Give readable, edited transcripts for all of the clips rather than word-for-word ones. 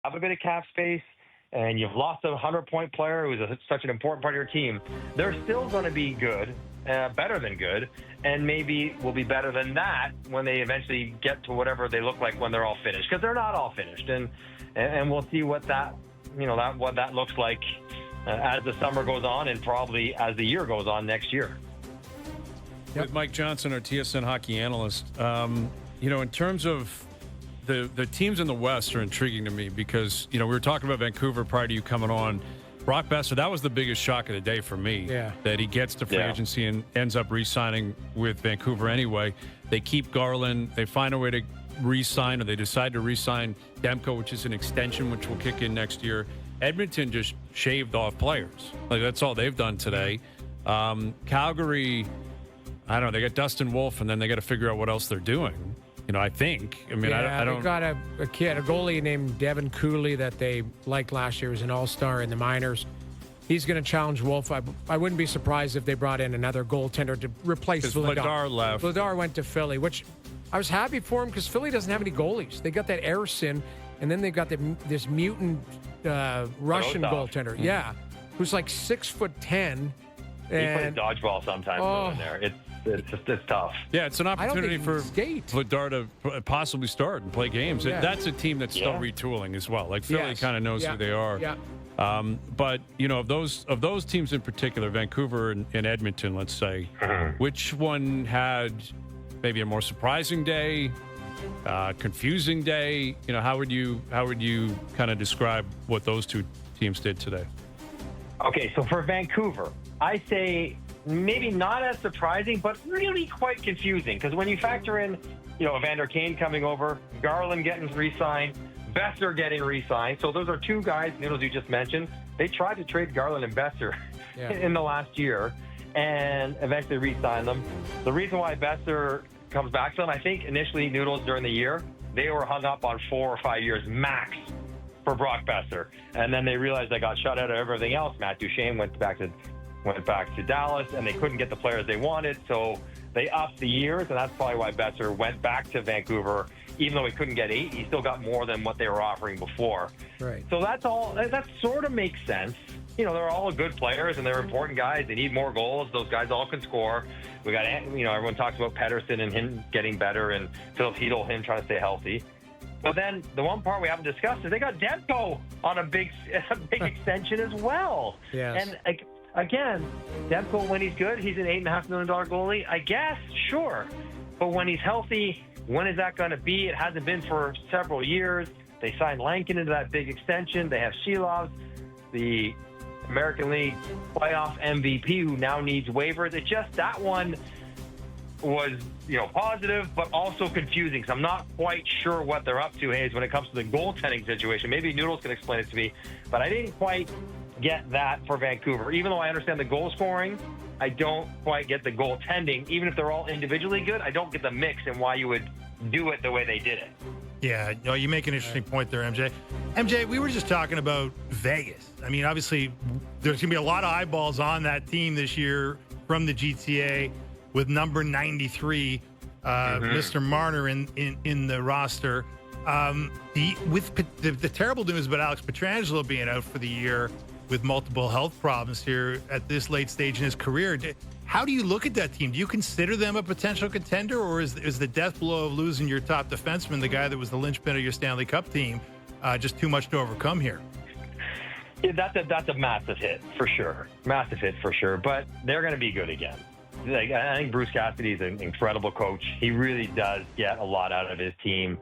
have a bit of cap space and you've lost a 100-point player who's such an important part of your team, they're still going to be good, better than good, and maybe will be better than that when they eventually get to whatever they look like when they're all finished, because they're not all finished. And we'll see what that looks like as the summer goes on and probably as the year goes on next year. Yep. With Mike Johnson, our TSN hockey analyst, in terms of the teams in the West are intriguing to me because, we were talking about Vancouver prior to you coming on. Brock Besser, that was the biggest shock of the day for me, that he gets to free agency and ends up re-signing with Vancouver anyway. They keep Garland. They find a way to re-sign, or they decide to re-sign Demko, which is an extension, which will kick in next year. Edmonton just shaved off players. That's all they've done today. Calgary, I don't know, they got Dustin Wolf, and then they got to figure out what else they're doing. I think. I don't. They got a goalie named Devin Cooley that they liked last year. He was an all-star in the minors. He's going to challenge Wolf. I wouldn't be surprised if they brought in another goaltender to replace Vladar. Vladar left. Vladar went to Philly, which I was happy for him because Philly doesn't have any goalies. They got that Ersin, and then they've got this mutant Russian goaltender. Yeah, who's like 6'10". He plays dodgeball sometimes in there. It's tough. Yeah, it's an opportunity for Vladar to possibly start and play games. Yeah. That's a team that's still retooling as well. Like Philly kind of knows who they are. Yeah. But of those teams in particular, Vancouver and Edmonton, let's say, which one had maybe a more surprising day, confusing day? How would you kind of describe what those two teams did today? Okay, so for Vancouver, I say maybe not as surprising, but really quite confusing. Because when you factor in, Evander Kane coming over, Garland getting re-signed, Besser getting re-signed. So those are two guys, Noodles, you just mentioned. They tried to trade Garland and Besser in the last year and eventually re-signed them. The reason why Besser comes back to them, I think initially, Noodles, during the year, they were hung up on 4 or 5 years max for Brock Besser. And then they realized they got shut out of everything else. Matt Duchene went back to Dallas, and they couldn't get the players they wanted, so they upped the years, and that's probably why Besser went back to Vancouver. Even though he couldn't get 8, he still got more than what they were offering before. Right. So that sort of makes sense. They're all good players, and they're important guys. They need more goals. Those guys all can score. We got, everyone talks about Pettersson and him getting better, and Philip Hedl, him trying to stay healthy. But then the one part we haven't discussed is they got Demko on a big extension as well. Yes. And again, Demko, when he's good, he's an $8.5 million goalie, I guess, sure. But when he's healthy, when is that going to be? It hasn't been for several years. They signed Lankin into that big extension. They have Shelovs, the American League playoff MVP, who now needs waivers. That one was, positive, but also confusing. So I'm not quite sure what they're up to, Hayes, when it comes to the goaltending situation. Maybe Noodles can explain it to me, but I didn't quite get that for Vancouver. Even though I understand the goal scoring, I don't quite get the goaltending. Even if they're all individually good, I don't get the mix and why you would do it the way they did it. Yeah, you make an interesting point there, MJ. MJ, we were just talking about Vegas. I mean, obviously, there's going to be a lot of eyeballs on that team this year from the GTA with number 93, Mr. Marner in the roster. The terrible news about Alex Pietrangelo being out for the year with multiple health problems here at this late stage in his career. How do you look at that team? Do you consider them a potential contender, or is the death blow of losing your top defenseman, the guy that was the linchpin of your Stanley Cup team, just too much to overcome here? Yeah, that's a massive hit for sure. Massive hit for sure. But they're going to be good again. I think Bruce Cassidy is an incredible coach. He really does get a lot out of his team.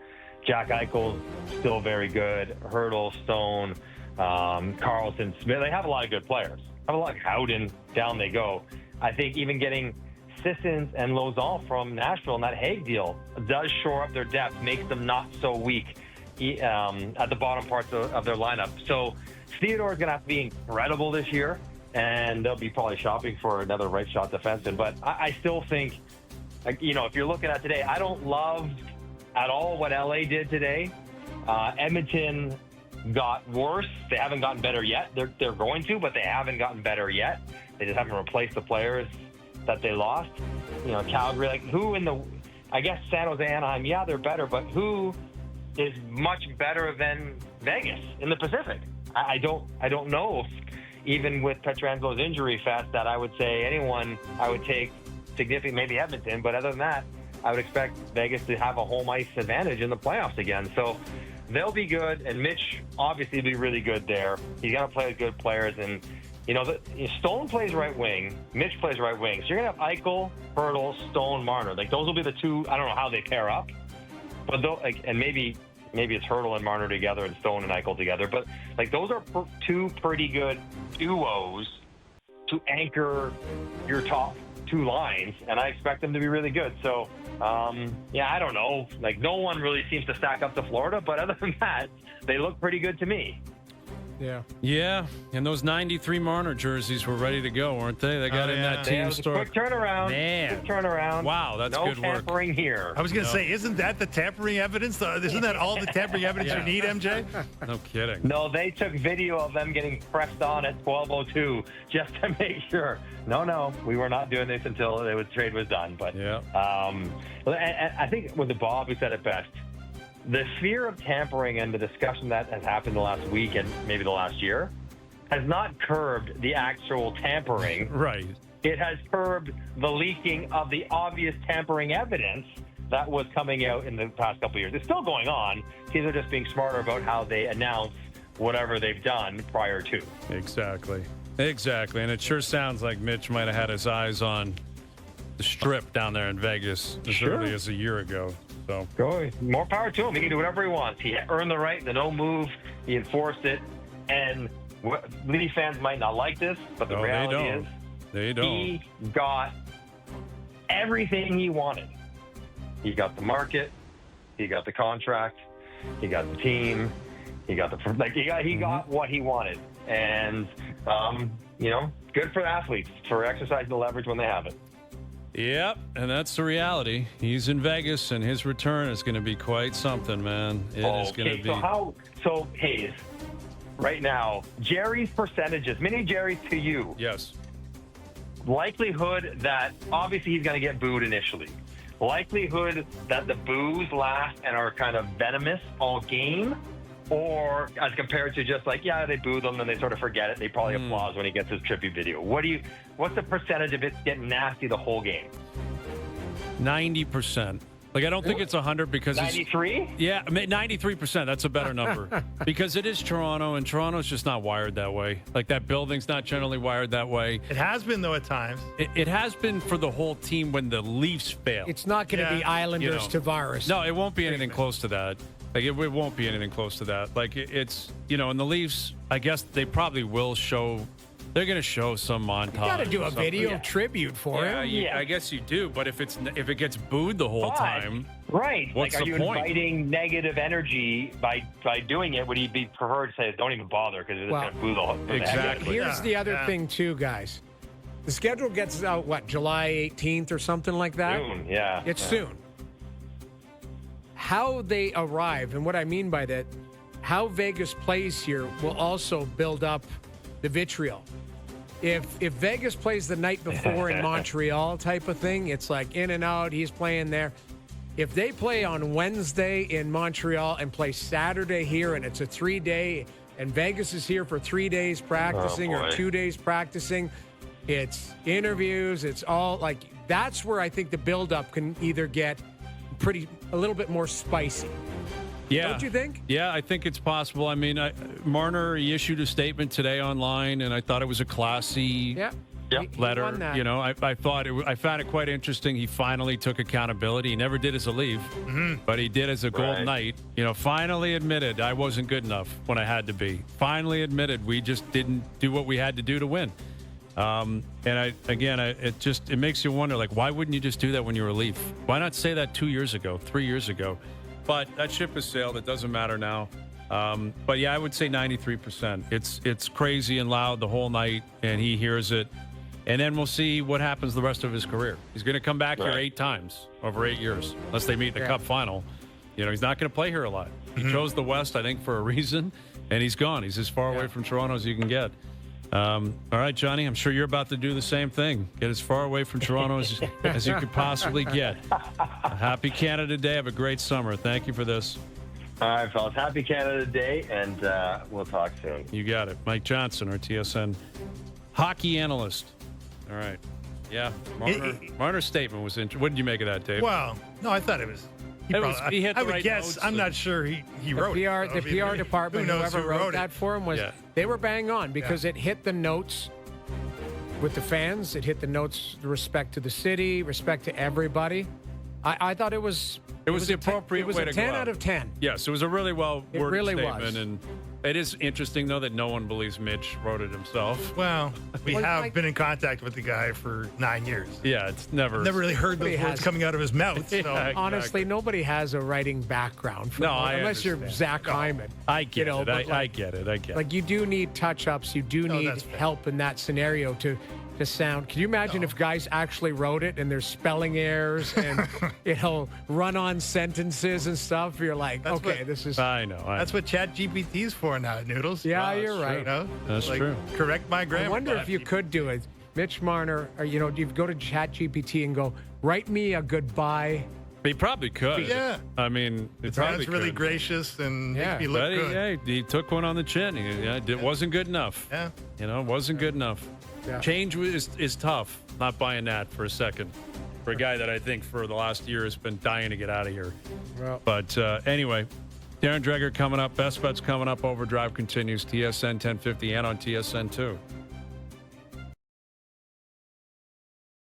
Jack Eichel's still very good. Hurdle, Stone, Carlson, Smith. They have a lot of good players. Have a lot of Howden, down they go. I think even getting Sissons and Lauzon from Nashville in that Hague deal does shore up their depth, makes them not so weak at the bottom parts of their lineup. So Theodore is going to have to be incredible this year, and they'll be probably shopping for another right shot defenseman. But I still think, if you're looking at today, I don't love at all what LA did today. Edmonton got worse. They haven't gotten better yet. They're going to, but they haven't gotten better yet. They just haven't replaced the players that they lost. Calgary, I guess San Jose, Anaheim, yeah, they're better, but who is much better than Vegas in the Pacific. I don't know if, even with Pietrangelo injury fast, that I would say anyone I would take significant, maybe Edmonton, but other than that, I would expect Vegas to have a home ice advantage in the playoffs again. So they'll be good, and Mitch obviously will be really good there. He's going to play with good players, and Stone plays right wing, Mitch plays right wing. So you're going to have Eichel, Hurdle, Stone, Marner. Like, those will be the two. I don't know how they pair up, but and maybe it's Hurdle and Marner together and Stone and Eichel together. But like, those are two pretty good duos to anchor your top two lines, and I expect them to be really good. So, I don't know. Like, no one really seems to stack up to Florida, but other than that, they look pretty good to me. Yeah, and those 93 Marner jerseys were ready to go, weren't they? They got in that team store. Quick turnaround. Man. Quick turnaround. Wow, that's good work. No tampering here. I was going to say, isn't that the tampering evidence? Isn't that all the tampering evidence you need, MJ? No kidding. No, they took video of them getting pressed on at 12:02 just to make sure. No, we were not doing this until the trade was done. But and I think with the Bob who said it best, the fear of tampering and the discussion that has happened the last week and maybe the last year has not curbed the actual tampering. Right. It has curbed the leaking of the obvious tampering evidence that was coming out in the past couple of years. It's still going on. Teams are just being smarter about how they announce whatever they've done prior to. Exactly. And it sure sounds like Mitch might have had his eyes on the strip down there in Vegas as early as a year ago. So more power to him. He can do whatever he wants. He earned the right, the no move. He enforced it. And Leafs fans might not like this, but the reality is he got everything he wanted. He got the market. He got the contract. He got the team. He got he got what he wanted. And good for athletes for exercising the leverage when they have it. Yep, and that's the reality. He's in Vegas, and his return is going to be quite something, man. It is going to be. So Hayes, right now, Jerry's percentages, mini Jerry's to you. Yes. Likelihood that obviously he's going to get booed initially. Likelihood that the boos last and are kind of venomous all game, or as compared to just like, they boo them and they sort of forget it. They probably applause when he gets his tribute video. What's the percentage of it getting nasty the whole game? 90%. Like, I don't think it's 100 because 93? Yeah, 93%. That's a better number because it is Toronto, and Toronto's just not wired that way. Like, that building's not generally wired that way. It has been, though, at times. It has been for the whole team when the Leafs fail. It's not going to be Islanders to virus. No, it won't be anything close to that. Like, it won't be anything close to that. Like, it's, and the Leafs, I guess they probably will show. They're going to show some montage. You got to do a video tribute for him. I guess you do. But if it gets booed the whole time, right? What's are the you point? Inviting negative energy by doing it? Would he be preferred to say, "Don't even bother," because it's going to boo the whole? Exactly. Here's the other thing too, guys. The schedule gets out July 18th or something like that. Soon, It's soon. How they arrive, and what I mean by that, how Vegas plays here will also build up the vitriol. If Vegas plays the night before in Montreal type of thing, it's like in and out, he's playing there. If they play on Wednesday in Montreal and play Saturday here, and it's a 3-day, and Vegas is here for 3 days practicing or 2 days practicing, it's interviews, it's all like, that's where I think the buildup can either get a little bit more spicy. Yeah. Don't you think? Yeah, I think it's possible. I mean, Marner, he issued a statement today online, and I thought it was a classy letter. I found it quite interesting. He finally took accountability. He never did as a Leaf, but he did as a Golden Knight. Finally admitted I wasn't good enough when I had to be. Finally admitted we just didn't do what we had to do to win. It makes you wonder, like, why wouldn't you just do that when you were a Leaf? Why not say that 2 years ago, 3 years ago? But that ship has sailed. It doesn't matter now. But yeah, I would say 93%. It's crazy and loud the whole night, and he hears it. And then we'll see what happens the rest of his career. He's going to come back here 8 times over 8 years, unless they meet in the Cup final. He's not going to play here a lot. He chose the West, I think, for a reason, and he's gone. He's as far away from Toronto as you can get. All right, Johnny, I'm sure you're about to do the same thing. Get as far away from Toronto as you could possibly get. Happy Canada Day. Have a great summer. Thank you for this. All right, fellas. Happy Canada Day, and we'll talk soon. You got it. Mike Johnson, our TSN hockey analyst. All right. Yeah. Marner's statement was interesting. What did you make of that, Dave? Well, no, I thought it was. He hit the I would right guess. notes I'm not sure he wrote The it. PR department, who knows whoever who wrote it? that for him, was they were bang on because it hit the notes with the fans. It hit the notes, respect to the city, respect to everybody. I thought it was. It was the appropriate way to go. It was a 10 out of 10. Yes, it was a really well-worded really statement. was. And it is interesting, though, that no one believes Mitch wrote it himself. Well, we Well, have like- been in contact with the guy for 9 years. Yeah, it's never. Never really heard those Nobody words has- coming out of his mouth. So. Yeah. Honestly, nobody has a writing background. For No, it, I unless you're understand. Zach Hyman. I get it. but I like- get it. I get it. Like you do need touch-ups. You do need that's fair. help in that scenario to sound. Can you imagine if guys actually wrote it and there's spelling errors and run-on sentences and stuff? You're like, That's okay, what- this is. I know. That's what Chat GPT's for now, Noodles. Yeah, that's you're true. right. You know? That's Like, true. Correct my grammar. I wonder if you could do it. Mitch Marner, or you go to ChatGPT and go, write me a goodbye. He probably could. Yeah. I mean, it probably It's really could. gracious and Yeah. makes me look But good. he took one on the chin. It wasn't good enough. Yeah. It wasn't good enough. Yeah. Change is tough. Not buying that for a second. For a guy that I think for the last year has been dying to get out of here. Well, But anyway, Darren Dreger coming up. Best Bets coming up. Overdrive continues. TSN 1050 and on TSN 2.